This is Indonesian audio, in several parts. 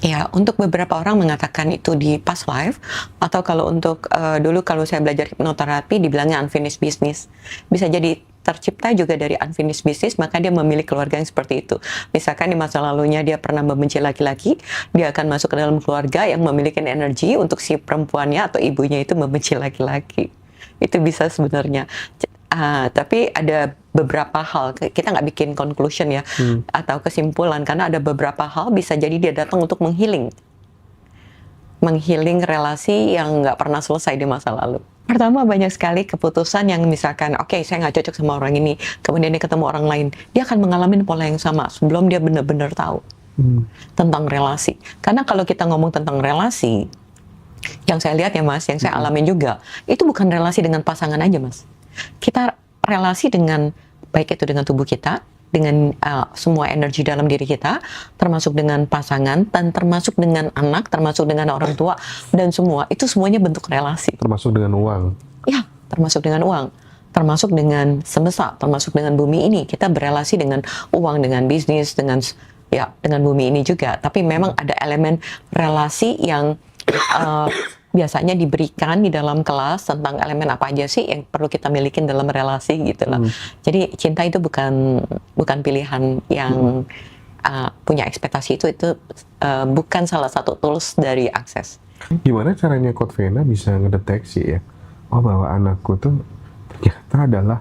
Ya, untuk beberapa orang mengatakan itu di past life, atau kalau untuk dulu kalau saya belajar hipnoterapi dibilangnya unfinished business. Bisa jadi tercipta juga dari unfinished business, maka dia memilih keluarga yang seperti itu. Misalkan di masa lalunya dia pernah membenci laki-laki, dia akan masuk ke dalam keluarga yang memiliki energi untuk si perempuannya atau ibunya itu membenci laki-laki. Itu bisa sebenarnya. Tapi ada beberapa hal, kita nggak bikin conclusion ya, atau kesimpulan, karena ada beberapa hal bisa jadi dia datang untuk menghealing relasi yang nggak pernah selesai di masa lalu. Pertama, banyak sekali keputusan yang misalkan, oke, saya nggak cocok sama orang ini, kemudian dia ketemu orang lain, dia akan mengalami pola yang sama sebelum dia benar-benar tahu tentang relasi. Karena kalau kita ngomong tentang relasi, yang saya lihat ya Mas, yang saya alamin juga, itu bukan relasi dengan pasangan aja Mas. Kita relasi dengan, baik itu dengan tubuh kita, dengan semua energi dalam diri kita, termasuk dengan pasangan, dan termasuk dengan anak, termasuk dengan orang tua, dan semua, itu semuanya bentuk relasi. Termasuk dengan uang? Ya, termasuk dengan uang. Termasuk dengan semesta, termasuk dengan bumi ini. Kita berelasi dengan uang, dengan bisnis, dengan bumi ini juga. Tapi memang ada elemen relasi yang biasanya diberikan di dalam kelas tentang elemen apa aja sih yang perlu kita miliki dalam relasi gitu loh. Jadi cinta itu bukan pilihan yang punya ekspektasi, itu bukan salah satu tools dari akses. Gimana caranya Coach Vena bisa ngedeteksi ya, bahwa anakku tuh ternyata adalah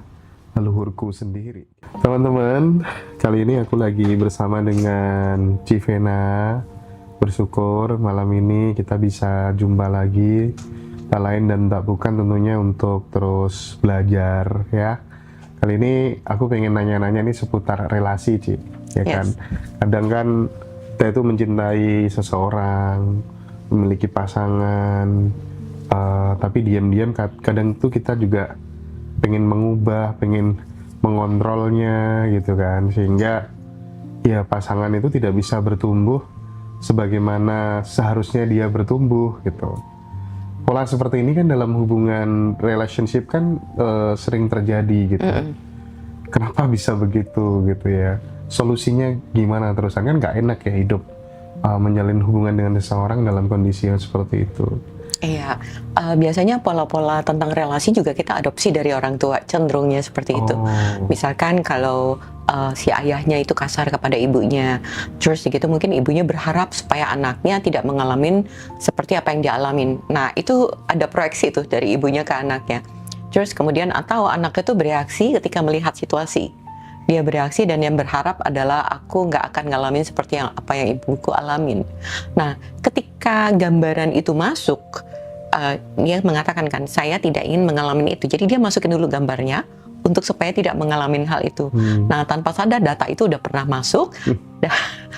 leluhurku sendiri. Teman-teman, kali ini aku lagi bersama dengan Ci Vena. Bersyukur malam ini kita bisa jumpa lagi, tak lain dan tak bukan tentunya untuk terus belajar ya. Kali ini aku pengen nanya-nanya nih seputar relasi, Ci, ya kan? Kadang kan kita itu mencintai seseorang, memiliki pasangan, tapi diam-diam kadang tuh kita juga pengen mengubah, pengen mengontrolnya gitu kan, sehingga ya pasangan itu tidak bisa bertumbuh sebagaimana seharusnya dia bertumbuh gitu. Pola seperti ini kan dalam hubungan relationship kan sering terjadi gitu. Kenapa bisa begitu gitu ya? Solusinya gimana terusan? Kan nggak enak ya hidup menjalin hubungan dengan seseorang dalam kondisi yang seperti itu. Iya, biasanya pola-pola tentang relasi juga kita adopsi dari orang tua, cenderungnya seperti itu. Misalkan kalau si ayahnya itu kasar kepada ibunya, terus gitu mungkin ibunya berharap supaya anaknya tidak mengalami seperti apa yang dialamin. Nah, itu ada proyeksi tuh dari ibunya ke anaknya. Terus kemudian atau anaknya tuh bereaksi ketika melihat situasi. Dia bereaksi dan yang berharap adalah aku nggak akan ngalamin seperti apa yang ibuku alamin. Nah, ketika gambaran itu masuk, dia mengatakan kan, saya tidak ingin mengalami itu. Jadi dia masukin dulu gambarnya untuk supaya tidak mengalami hal itu. Nah, tanpa sadar data itu udah pernah masuk.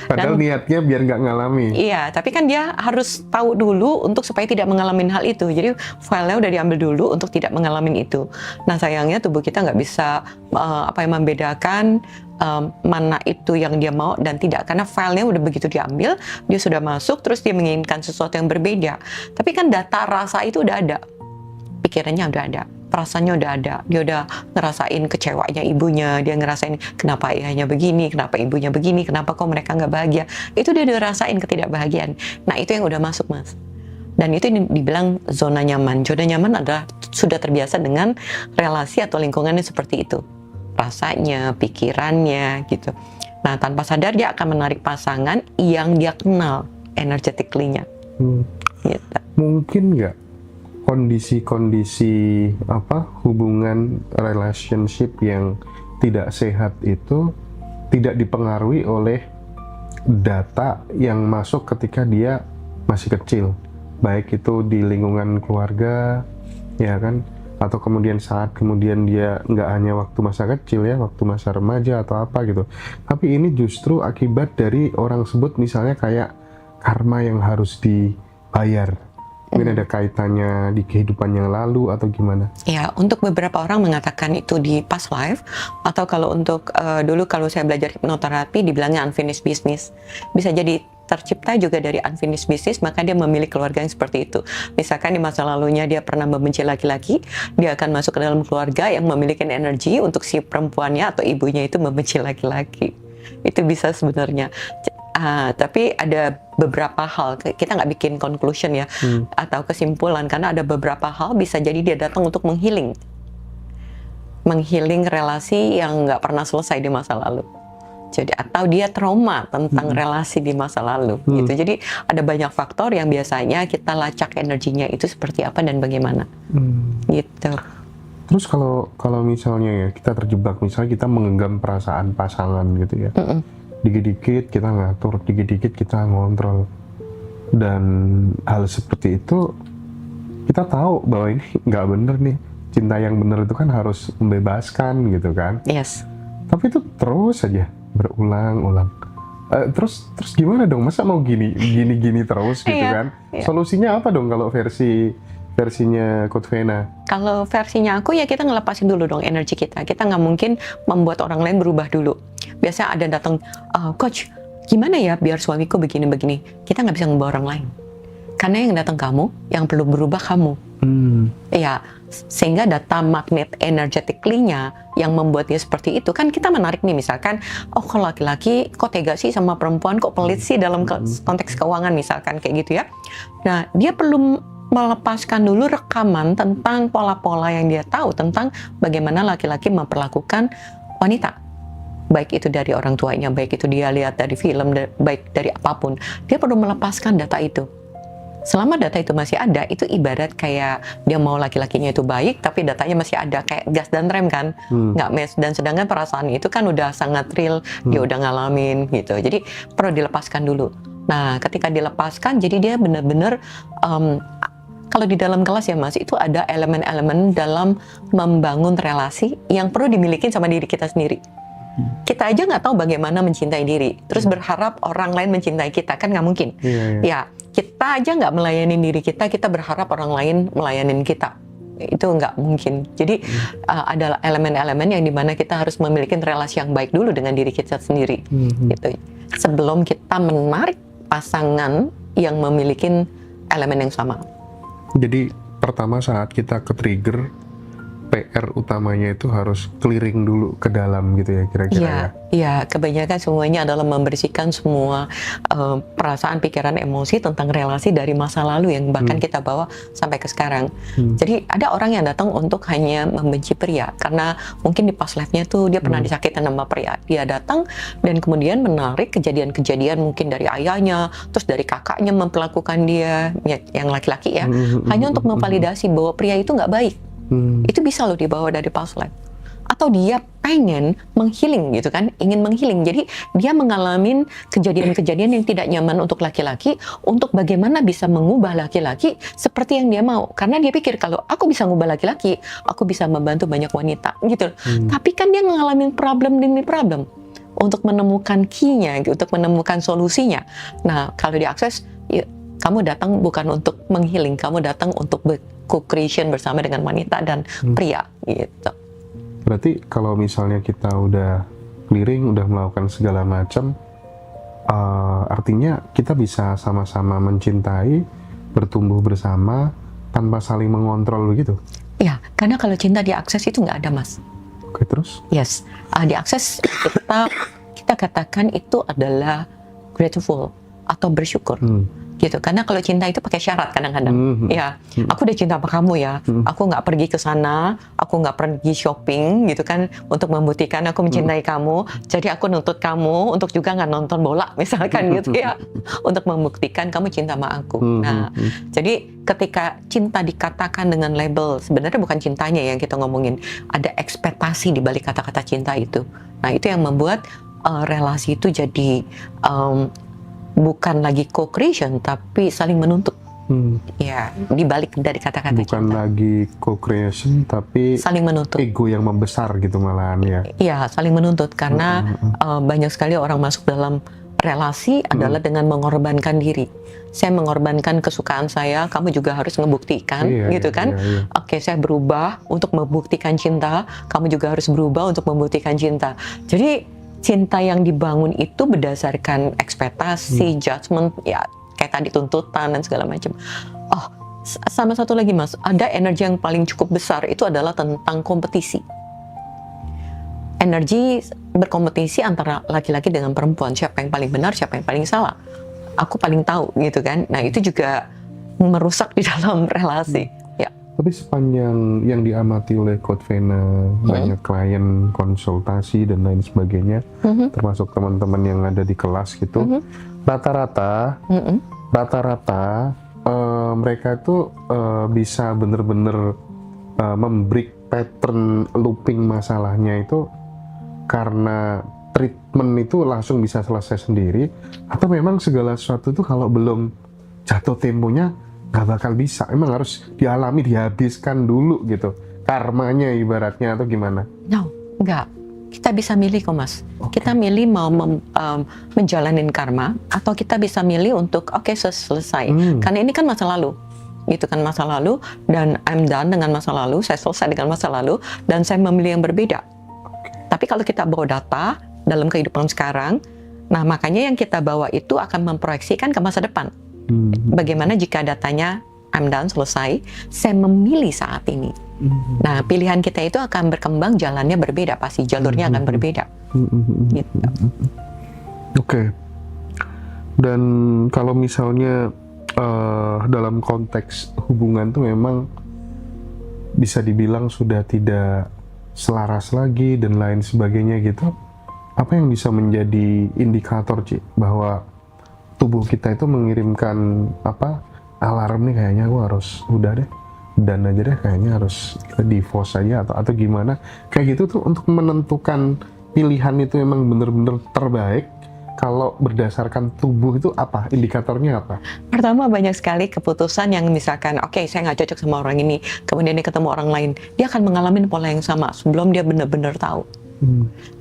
Padahal niatnya biar nggak ngalami. Iya, tapi kan dia harus tahu dulu untuk supaya tidak mengalami hal itu. Jadi filenya udah diambil dulu untuk tidak mengalami itu. Nah, sayangnya tubuh kita nggak bisa membedakan mana itu yang dia mau dan tidak, karena filenya udah begitu diambil, dia sudah masuk, terus dia menginginkan sesuatu yang berbeda. Tapi kan data rasa itu udah ada, pikirannya udah ada, perasaannya udah ada, dia udah ngerasain kecewanya ibunya, dia ngerasain kenapa ayahnya begini, kenapa ibunya begini, kenapa kok mereka nggak bahagia, itu dia udah rasain ketidakbahagiaan. Nah, itu yang udah masuk Mas, dan itu dibilang zona nyaman. Zona nyaman adalah sudah terbiasa dengan relasi atau lingkungannya seperti itu, rasanya, pikirannya gitu. Nah, tanpa sadar dia akan menarik pasangan yang dia kenal energetically-nya. Gitu. Mungkin nggak kondisi-kondisi hubungan relationship yang tidak sehat itu tidak dipengaruhi oleh data yang masuk ketika dia masih kecil, baik itu di lingkungan keluarga ya kan, atau kemudian saat kemudian dia nggak hanya waktu masa kecil ya, waktu masa remaja atau apa gitu, tapi ini justru akibat dari orang sebut misalnya kayak karma yang harus dibayar. Mungkin ada kaitannya di kehidupan yang lalu atau gimana? Ya, untuk beberapa orang mengatakan itu di past life, atau kalau untuk dulu kalau saya belajar hipnoterapi dibilangnya unfinished business. Bisa jadi tercipta juga dari unfinished business, maka dia memilih keluarga yang seperti itu. Misalkan di masa lalunya dia pernah membenci laki-laki, dia akan masuk ke dalam keluarga yang memiliki energi untuk si perempuannya atau ibunya itu membenci laki-laki. Itu bisa sebenarnya. Tapi ada beberapa hal, kita nggak bikin conclusion ya, atau kesimpulan, karena ada beberapa hal bisa jadi dia datang untuk menghealing relasi yang nggak pernah selesai di masa lalu. Jadi atau dia trauma tentang relasi di masa lalu gitu. Jadi ada banyak faktor yang biasanya kita lacak energinya itu seperti apa dan bagaimana gitu. Terus kalau misalnya ya kita terjebak, misalnya kita menggenggam perasaan pasangan gitu ya, dikit-dikit kita ngatur, dikit-dikit kita ngontrol, dan hal seperti itu kita tahu bahwa ini nggak bener nih. Cinta yang bener itu kan harus membebaskan gitu kan. Yes. Tapi itu terus saja berulang-ulang. Terus gimana dong? Masa mau gini terus gitu kan? Solusinya apa dong kalau versinya Coach Vena? Kalau versinya aku ya kita ngelepasin dulu dong energi kita. Kita nggak mungkin membuat orang lain berubah dulu. Biasa ada datang, Coach, gimana ya biar suamiku begini-begini? Kita nggak bisa ngubah orang lain. Karena yang datang kamu, yang perlu berubah kamu. Ya, sehingga data magnet energetically-nya yang membuat dia seperti itu, kan kita menarik nih, misalkan, oh kalau laki-laki kok tega sih sama perempuan, kok pelit sih dalam konteks keuangan misalkan kayak gitu ya. Nah, dia perlu melepaskan dulu rekaman tentang pola-pola yang dia tahu tentang bagaimana laki-laki memperlakukan wanita. Baik itu dari orang tuanya, baik itu dia lihat dari film, baik dari apapun. Dia perlu melepaskan data itu. Selama data itu masih ada, itu ibarat kayak dia mau laki-lakinya itu baik, tapi datanya masih ada, kayak gas dan rem kan, nggak mes. Dan sedangkan perasaan itu kan udah sangat real, dia udah ngalamin gitu. Jadi perlu dilepaskan dulu. Nah, ketika dilepaskan, jadi dia benar-benar, kalau di dalam kelas ya Mas, itu ada elemen-elemen dalam membangun relasi yang perlu dimiliki sama diri kita sendiri. Kita aja nggak tahu bagaimana mencintai diri, terus berharap orang lain mencintai kita, kan nggak mungkin. Ya, kita aja nggak melayani diri kita, kita berharap orang lain melayanin kita. Itu nggak mungkin. Jadi ada elemen-elemen yang dimana kita harus memiliki relasi yang baik dulu dengan diri kita sendiri. Gitu. Sebelum kita menarik pasangan yang memiliki elemen yang sama. Jadi pertama saat kita ke-trigger, PR utamanya itu harus clearing dulu ke dalam gitu ya kira-kira ya? Iya, kebanyakan semuanya adalah membersihkan semua perasaan, pikiran, emosi tentang relasi dari masa lalu yang bahkan kita bawa sampai ke sekarang. Jadi ada orang yang datang untuk hanya membenci pria karena mungkin di past life-nya tuh dia pernah disakitin sama pria. Dia datang dan kemudian menarik kejadian-kejadian mungkin dari ayahnya, terus dari kakaknya memperlakukan dia yang laki-laki ya, hanya untuk memvalidasi bahwa pria itu nggak baik. Itu bisa loh dibawa dari past life. Atau dia pengen menghealing gitu kan, ingin menghealing. Jadi dia mengalami kejadian-kejadian yang tidak nyaman untuk laki-laki, untuk bagaimana bisa mengubah laki-laki seperti yang dia mau. Karena dia pikir kalau aku bisa mengubah laki-laki, aku bisa membantu banyak wanita gitu. Tapi kan dia mengalami problem demi problem untuk menemukan key-nya, untuk menemukan solusinya. Nah, kalau diakses, ya, kamu datang bukan untuk menghealing, kamu datang untuk co-creation bersama dengan wanita dan pria gitu. Berarti kalau misalnya kita udah clearing, udah melakukan segala macam, artinya kita bisa sama-sama mencintai, bertumbuh bersama tanpa saling mengontrol begitu? Ya, karena kalau cinta diakses itu nggak ada Mas. Oke, terus? Yes, diakses kita katakan itu adalah grateful atau bersyukur. Gitu, karena kalau cinta itu pakai syarat kadang-kadang. Ya, aku udah cinta sama kamu ya, aku nggak pergi ke sana, aku nggak pergi shopping gitu kan, untuk membuktikan aku mencintai kamu. Jadi aku nuntut kamu untuk juga nggak nonton bola misalkan gitu ya, untuk membuktikan kamu cinta sama aku. Nah, jadi ketika cinta dikatakan dengan label, sebenarnya bukan cintanya yang kita ngomongin, ada ekspektasi di balik kata-kata cinta itu. Nah, itu yang membuat relasi itu jadi bukan lagi co-creation, tapi saling menuntut. Ya, dibalik dari kata-kata bukan cinta. lagi co-creation, tapi saling menuntut. Ego yang membesar gitu malahan ya. Iya, saling menuntut karena banyak sekali orang masuk dalam relasi adalah dengan mengorbankan diri. Saya mengorbankan kesukaan saya, kamu juga harus ngebuktikan, gitu kan? Oke, saya berubah untuk membuktikan cinta, kamu juga harus berubah untuk membuktikan cinta. Jadi cinta yang dibangun itu berdasarkan ekspektasi, judgment, ya kayak tadi tuntutan dan segala macam. Oh, sama satu lagi Mas, ada energi yang paling cukup besar itu adalah tentang kompetisi. energi berkompetisi antara laki-laki dengan perempuan, siapa yang paling benar, siapa yang paling salah. Aku paling tahu gitu kan. Nah itu juga merusak di dalam relasi. Ya. Tapi sepanjang yang diamati oleh Coach Vena, banyak klien konsultasi dan lain sebagainya, termasuk teman-teman yang ada di kelas gitu, rata-rata mereka itu bisa bener-bener membreak pattern looping masalahnya itu karena treatment itu langsung bisa selesai sendiri, atau memang segala sesuatu itu kalau belum jatuh temponya nggak bakal bisa, emang harus dialami, dihabiskan dulu gitu karmanya ibaratnya, atau gimana? No, enggak. Kita bisa milih kok Mas. Kita milih mau menjalanin karma, atau kita bisa milih untuk selesai. Karena ini kan masa lalu. Gitu kan, masa lalu, dan I'm done dengan masa lalu, saya selesai dengan masa lalu, dan saya memilih yang berbeda. Tapi kalau kita bawa data dalam kehidupan sekarang, nah makanya yang kita bawa itu akan memproyeksikan ke masa depan. Bagaimana jika datanya I'm done, selesai, saya memilih saat ini. Nah, pilihan kita itu akan berkembang, jalannya berbeda, pasti jalurnya akan berbeda. Gitu. Oke. Dan kalau misalnya dalam konteks hubungan tuh memang bisa dibilang sudah tidak selaras lagi dan lain sebagainya gitu, apa yang bisa menjadi indikator bahwa tubuh kita itu mengirimkan alarm nih, kayaknya aku harus udah deh, dan aja deh, kayaknya harus kita divorce aja atau gimana kayak gitu tuh, untuk menentukan pilihan itu memang bener-bener terbaik kalau berdasarkan tubuh itu apa indikatornya apa? Pertama, banyak sekali keputusan yang misalkan saya nggak cocok sama orang ini, kemudian dia ketemu orang lain, dia akan mengalami pola yang sama sebelum dia benar-benar tahu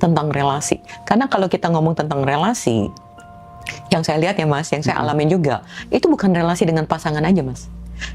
tentang relasi. Karena kalau kita ngomong tentang relasi, yang saya lihat ya Mas, yang saya alamin juga, itu bukan relasi dengan pasangan aja Mas.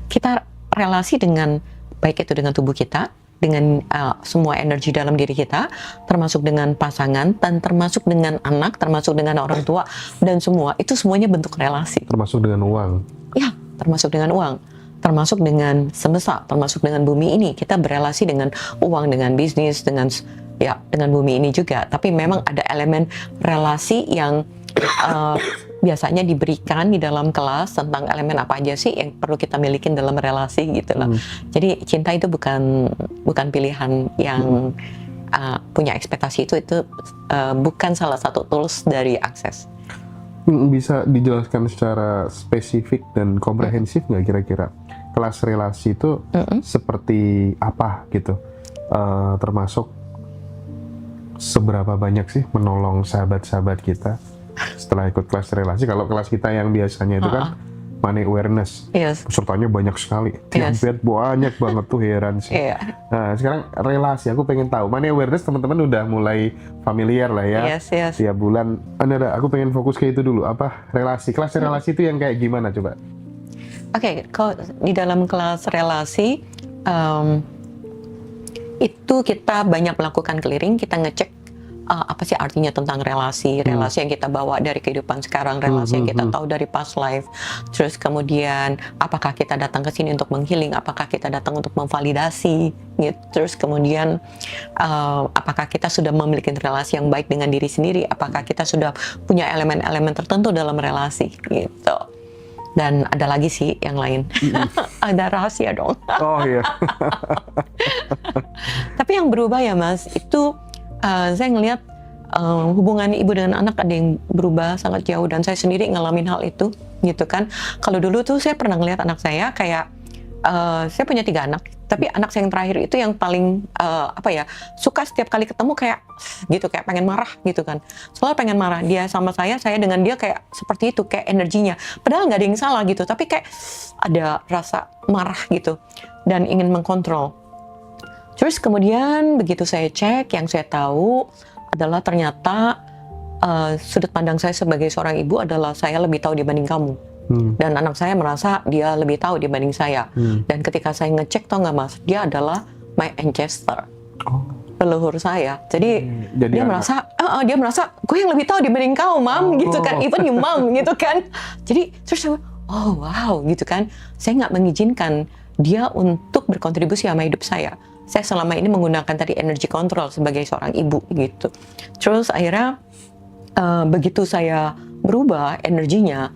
Kita relasi dengan, baik itu dengan tubuh kita, dengan semua energi dalam diri kita, termasuk dengan pasangan, dan termasuk dengan anak, termasuk dengan orang tua, dan semua, itu semuanya bentuk relasi. Termasuk dengan uang? Ya, termasuk dengan uang, termasuk dengan semesta, termasuk dengan bumi ini. Kita berelasi dengan uang, dengan bisnis, dengan bumi ini juga. Tapi memang ada elemen relasi yang biasanya diberikan di dalam kelas tentang elemen apa aja sih yang perlu kita milikin dalam relasi gitu loh. Jadi cinta itu bukan pilihan yang punya ekspektasi, itu bukan salah satu tools dari akses. Bisa dijelaskan secara spesifik dan komprehensif nggak kira-kira kelas relasi itu seperti apa gitu, termasuk seberapa banyak sih menolong sahabat-sahabat kita setelah ikut kelas relasi? Kalau kelas kita yang biasanya itu kan money awareness, pesertanya banyak sekali, tiap bed banyak banget tuh, heran sih. Nah sekarang relasi, aku pengen tahu money awareness, teman-teman udah mulai familiar lah ya, tiap bulan. Aku pengen fokus ke itu dulu, apa relasi, kelas relasi itu yang kayak gimana coba? Kalau di dalam kelas relasi itu kita banyak melakukan clearing, kita ngecek apa sih artinya tentang relasi yang kita bawa dari kehidupan sekarang, relasi yang kita tahu dari past life. Terus kemudian apakah kita datang ke sini untuk menghealing, apakah kita datang untuk memvalidasi gitu. Terus kemudian apakah kita sudah memiliki relasi yang baik dengan diri sendiri, apakah kita sudah punya elemen-elemen tertentu dalam relasi gitu. Dan ada lagi sih yang lain. Ada rahasia dong. Oh iya. Tapi yang berubah ya Mas, itu saya ngelihat hubungan ibu dengan anak ada yang berubah sangat jauh, dan saya sendiri ngalamin hal itu gitu kan. Kalau dulu tuh saya pernah ngelihat anak saya kayak saya punya 3 anak, tapi anak saya yang terakhir itu yang paling suka setiap kali ketemu kayak gitu, kayak pengen marah gitu kan, selalu pengen marah. Dia sama saya dengan dia kayak seperti itu, kayak energinya padahal nggak ada yang salah gitu, tapi kayak ada rasa marah gitu dan ingin mengkontrol. Terus kemudian begitu saya cek, yang saya tahu adalah ternyata sudut pandang saya sebagai seorang ibu adalah saya lebih tahu dibanding kamu. Dan anak saya merasa dia lebih tahu dibanding saya. Dan ketika saya ngecek, tau nggak Mas, dia adalah my ancestor, leluhur saya. Jadi dia merasa gue yang lebih tahu dibanding kau, Mam, gitu kan, even you mom gitu kan. Jadi terus saya, oh wow gitu kan, saya nggak mengizinkan dia untuk berkontribusi sama hidup saya. saya selama ini menggunakan tadi energy control sebagai seorang ibu gitu. Terus akhirnya begitu saya berubah energinya,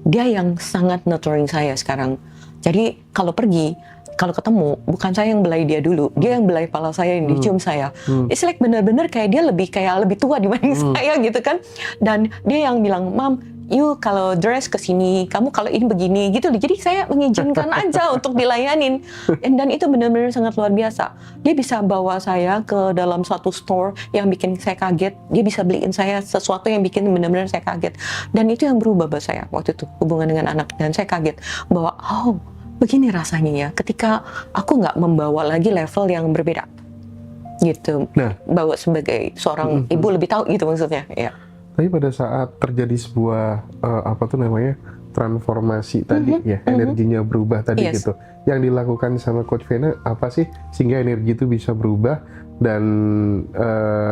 dia yang sangat nurturing saya sekarang. Jadi kalau pergi, kalau ketemu, bukan saya yang belai dia dulu, dia yang belai kepala saya, yang dicium saya. It's like bener-bener kayak dia lebih tua dibanding saya gitu kan. Dan dia yang bilang, "Mam, you kalau dress ke sini, kamu kalau ini begini," gitu. Jadi saya mengizinkan aja untuk dilayanin. Dan itu benar-benar sangat luar biasa. Dia bisa bawa saya ke dalam satu store yang bikin saya kaget. Dia bisa beliin saya sesuatu yang bikin benar-benar saya kaget. Dan itu yang berubah buat saya waktu itu, hubungan dengan anak. Dan saya kaget bahwa, oh, begini rasanya ya ketika aku nggak membawa lagi level yang berbeda gitu. Nah, bawa sebagai seorang ibu lebih tahu gitu maksudnya ya. tapi pada saat terjadi sebuah transformasi tadi ya, energinya berubah tadi Yes. gitu. Yang dilakukan sama Coach Vena apa sih sehingga energi itu bisa berubah dan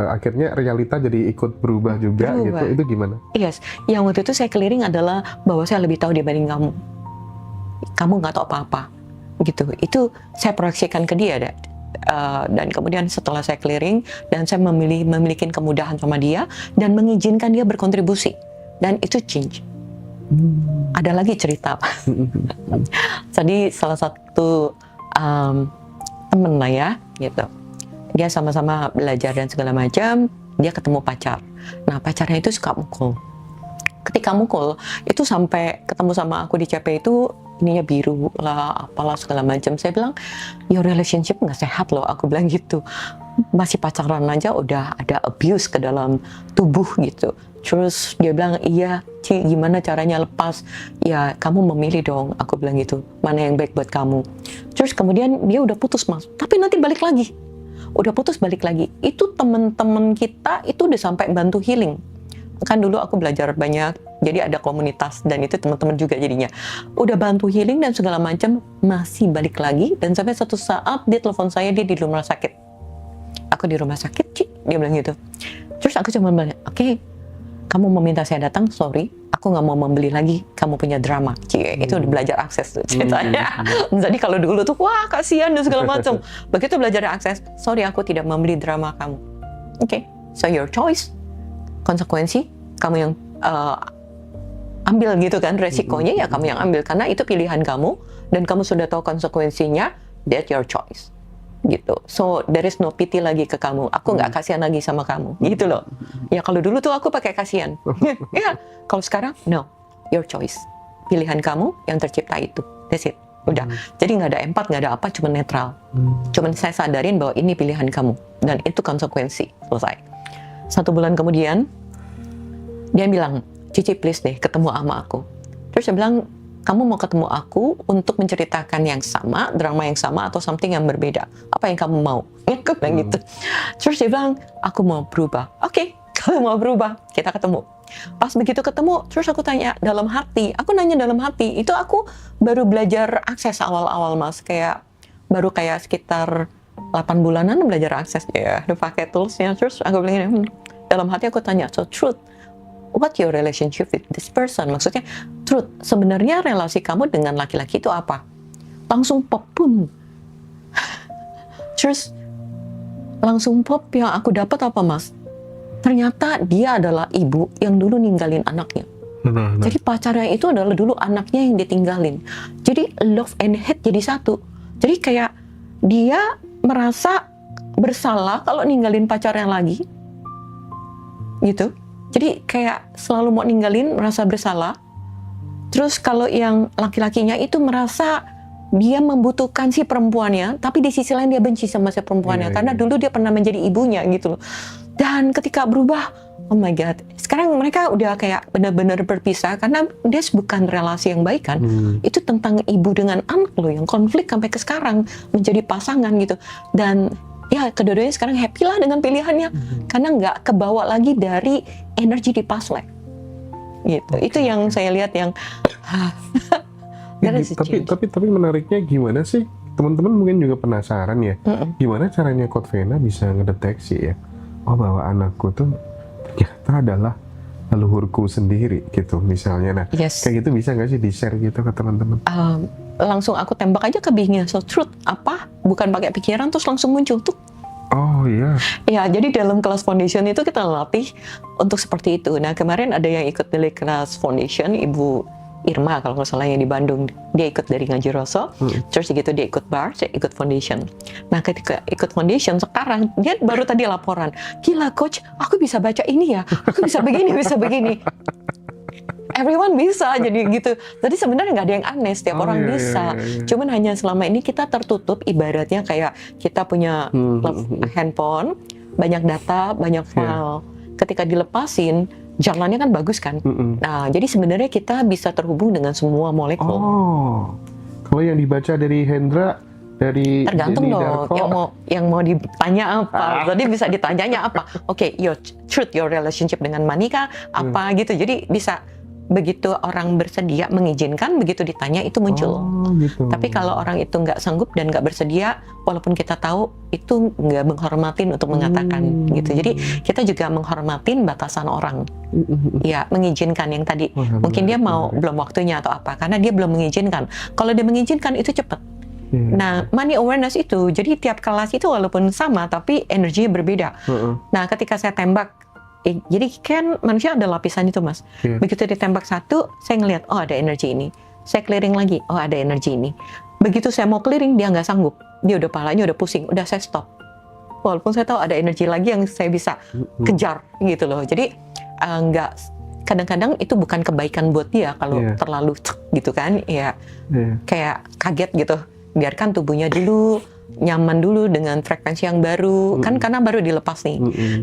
akhirnya realita jadi ikut berubah juga gitu. Itu gimana? Yes, yang waktu itu saya clearing adalah bahwa saya lebih tahu dibanding kamu. Kamu nggak tahu apa-apa gitu. Itu saya proyeksikan ke dia deh. Dan kemudian setelah saya clearing dan saya memiliki kemudahan sama dia dan mengizinkan dia berkontribusi, dan itu change. Ada lagi cerita. Jadi salah satu temen lah ya gitu, dia sama-sama belajar dan segala macam, dia ketemu pacar. Nah, pacarnya itu suka mukul. Ketika mukul itu sampai ketemu sama aku di CP itu ininya biru lah, apalah segala macam. Saya bilang, your relationship nggak sehat loh, aku bilang gitu. Masih pacaran aja udah ada abuse ke dalam tubuh gitu. Terus dia bilang, iya Ci, gimana caranya lepas? Ya kamu memilih dong, aku bilang gitu, mana yang baik buat kamu. Terus kemudian dia udah putus Mas, tapi nanti balik lagi. Udah putus balik lagi. Itu teman-teman kita itu udah sampai bantu healing. Kan dulu aku belajar banyak, jadi ada komunitas dan itu teman-teman juga jadinya. Udah bantu healing dan segala macam, masih balik lagi. Dan sampai satu saat dia telepon saya, dia di rumah sakit. Aku di rumah sakit, Ci, dia bilang gitu. Terus aku cuma bilang, oke, kamu meminta saya datang, sorry, aku nggak mau membeli lagi kamu punya drama. Ci, itu udah belajar akses tuh ceritanya. Jadi kalau dulu tuh, wah kasihan dan segala macam. Begitu belajar akses, sorry aku tidak membeli drama kamu. Oke, so your choice. Konsekuensi kamu yang ambil gitu kan, resikonya ya kamu yang ambil karena itu pilihan kamu dan kamu sudah tahu konsekuensinya, that's your choice gitu. So there is no pity lagi ke kamu, aku nggak kasihan lagi sama kamu gitu loh. Ya kalau dulu tuh aku pakai kasihan ya, kalau sekarang no, your choice, pilihan kamu yang tercipta itu, that's it, udah. Jadi nggak ada empat, nggak ada apa, cuma netral. Cuman saya sadarin bahwa ini pilihan kamu dan itu konsekuensi, selesai. 1 bulan kemudian dia bilang, Cici please deh ketemu sama aku. Terus dia bilang, kamu mau ketemu aku untuk menceritakan yang sama, drama yang sama atau something yang berbeda, apa yang kamu mau? Aku bilang gitu. Terus dia bilang, aku mau berubah. Oke, kalau mau berubah kita ketemu. Pas begitu ketemu, terus aku tanya dalam hati, aku nanya dalam hati, itu aku baru belajar akses awal-awal Mas, baru sekitar 8 bulanan belajar akses ya, udah pakai toolsnya. Terus aku bilang, dalam hati aku tanya, so truth, what your relationship with this person? Maksudnya, truth, sebenarnya relasi kamu dengan laki-laki itu apa? Langsung pop, boom. Terus, langsung pop yang aku dapat apa Mas? Ternyata dia adalah ibu yang dulu ninggalin anaknya. Jadi pacarnya itu adalah dulu anaknya yang ditinggalin. Jadi love and hate jadi satu. Jadi kayak dia merasa bersalah kalau ninggalin pacarnya lagi gitu. Jadi kayak selalu mau ninggalin, merasa bersalah. Terus kalau yang laki-lakinya itu merasa dia membutuhkan si perempuannya, tapi di sisi lain dia benci sama si perempuannya karena dulu dia pernah menjadi ibunya gitu loh. Dan ketika berubah, oh my god, sekarang mereka udah kayak benar-benar berpisah karena dia bukan relasi yang baik kan. Itu tentang ibu dengan anak loh yang konflik sampai ke sekarang menjadi pasangan gitu. Dan ya kedua-duanya sekarang happy lah dengan pilihannya karena nggak kebawa lagi dari energi di past life gitu. Itu yang saya lihat yang tapi menariknya gimana sih, teman-teman mungkin juga penasaran ya, gimana caranya Coach Vena bisa ngedeteksi ya, oh bahwa anakku tuh ternyata adalah leluhurku sendiri gitu misalnya. Nah kayak gitu bisa nggak sih di share gitu ke teman-teman? langsung aku tembak aja ke bihnya. So truth apa? Bukan pakai pikiran terus langsung muncul tuh. Oh iya. Ya, jadi dalam kelas foundation itu kita latih untuk seperti itu. Nah, kemarin ada yang ikut dari kelas foundation, Ibu Irma kalau nggak salah yang di Bandung. Dia ikut dari Ngaji Rosso, terus gitu dia ikut bar, saya ikut foundation. Nah, ketika ikut foundation sekarang, dia baru tadi laporan, gila coach, aku bisa baca ini ya, aku bisa begini, bisa begini. Everyone bisa, jadi gitu. Jadi sebenarnya nggak ada yang aneh, setiap orang bisa. Cuman hanya selama ini kita tertutup, ibaratnya kayak kita punya handphone, banyak data, banyak file. Ketika dilepasin, jalannya kan bagus kan. Nah, jadi sebenarnya kita bisa terhubung dengan semua molekul. Oh, kalau yang dibaca dari Hendra, dari tergantung Jenny dong Darko, yang mau ditanya apa. Jadi bisa ditanyanya apa. Oke, your truth, your relationship dengan Manika apa gitu. Jadi bisa begitu orang bersedia mengizinkan, begitu ditanya itu muncul. Oh, gitu. Tapi kalau orang itu nggak sanggup dan nggak bersedia, walaupun kita tahu itu nggak menghormatin untuk mengatakan gitu. Jadi kita juga menghormatin batasan orang. Ya, mengizinkan yang tadi. Mungkin dia mau belum waktunya atau apa, karena dia belum mengizinkan. Kalau dia mengizinkan itu cepat. Nah, money awareness itu, jadi tiap kelas itu walaupun sama, tapi energinya berbeda. Nah, ketika saya tembak, jadi kan manusia ada lapisan itu, Mas. Begitu ditembak satu, saya ngelihat, oh ada energi ini. Saya clearing lagi, oh ada energi ini. Begitu saya mau clearing, dia nggak sanggup. Dia udah palanya udah pusing, udah saya stop. Walaupun saya tahu ada energi lagi yang saya bisa kejar gitu loh. Jadi nggak, kadang-kadang itu bukan kebaikan buat dia kalau terlalu gitu kan, ya kayak kaget gitu. Biarkan tubuhnya dulu nyaman dulu dengan frekuensi yang baru, kan karena baru dilepas nih.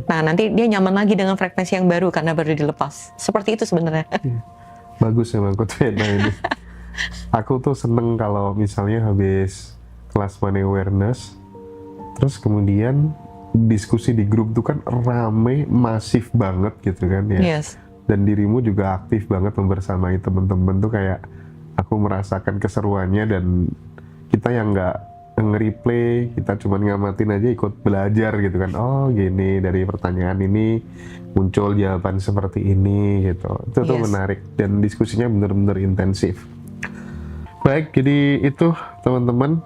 Nah, nanti dia nyaman lagi dengan frekuensi yang baru karena baru dilepas. Seperti itu sebenarnya. Bagus ya Bang Coach Vena ini. Aku tuh seneng kalau misalnya habis kelas money awareness, terus kemudian diskusi di grup tuh kan rame, masif banget gitu kan ya. Dan dirimu juga aktif banget membersamai teman-teman tuh, kayak aku merasakan keseruannya, dan kita yang nggak nge-replay, kita cuma ngamatin aja, ikut belajar gitu kan. Oh gini, dari pertanyaan ini muncul jawaban seperti ini gitu. Itu tuh menarik, dan diskusinya benar-benar intensif. Baik, jadi itu teman-teman,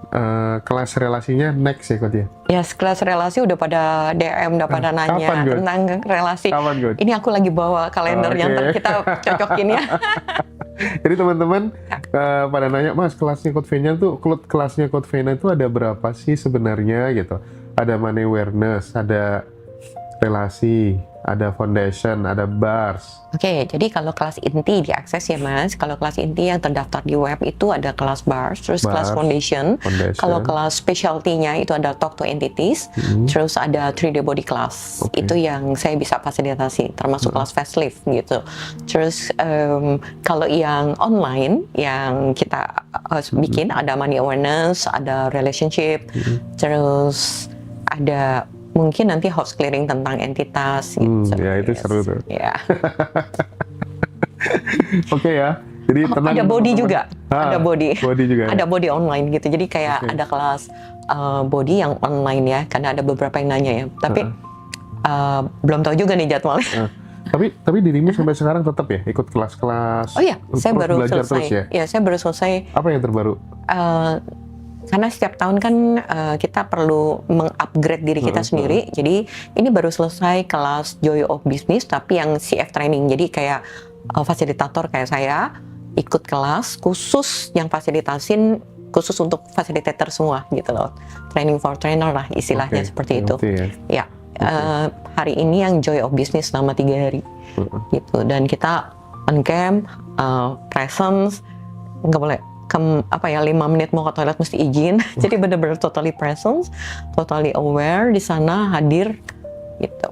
kelas relasinya next ya Coach ya? Yes, kelas relasi udah pada DM, udah pada nanya tentang relasi. Ini aku lagi bawa kalender yang kita cocokin ya. Jadi teman-teman pada nanya, Mas, kelasnya Coach Vena tuh, kelasnya Coach Vena itu ada berapa sih sebenarnya gitu? Ada money awareness, ada relasi, ada foundation, ada bars. Oke, jadi kalau kelas inti diakses ya Mas. Kalau kelas inti yang terdaftar di web itu ada kelas bars, terus kelas foundation. Kalau kelas specialty-nya itu ada talk to entities, terus ada 3D body class. Itu yang saya bisa fasilitasi, termasuk kelas facelift gitu. Terus kalau yang online yang kita bikin ada money awareness, ada relationship, terus ada mungkin nanti house clearing tentang entitas gitu. Ya itu seru tuh. Ya. Oke ya. Jadi tenang, ada body juga. Ada body. Body juga. Ada body online gitu. Jadi kayak ada kelas body yang online ya, karena ada beberapa yang nanya ya. Tapi belum tahu juga nih jadwalnya. Tapi dirimu sampai sekarang tetap ya ikut kelas-kelas? Oh iya, saya baru selesai. Terus ya? Ya, saya baru selesai. Apa yang terbaru? Karena setiap tahun kan kita perlu mengupgrade diri kita sendiri. Jadi ini baru selesai kelas Joy of Business, tapi yang CF training. Jadi kayak fasilitator kayak saya ikut kelas khusus yang fasilitasin khusus untuk fasilitator semua gitu loh. Training for trainer lah istilahnya seperti itu. Ya. Hari ini yang Joy of Business selama 3 hari gitu. Dan kita on camp, presence, nggak boleh 5 menit mau ke toilet mesti izin. Jadi benar-benar totally presence, totally aware di sana, hadir gitu.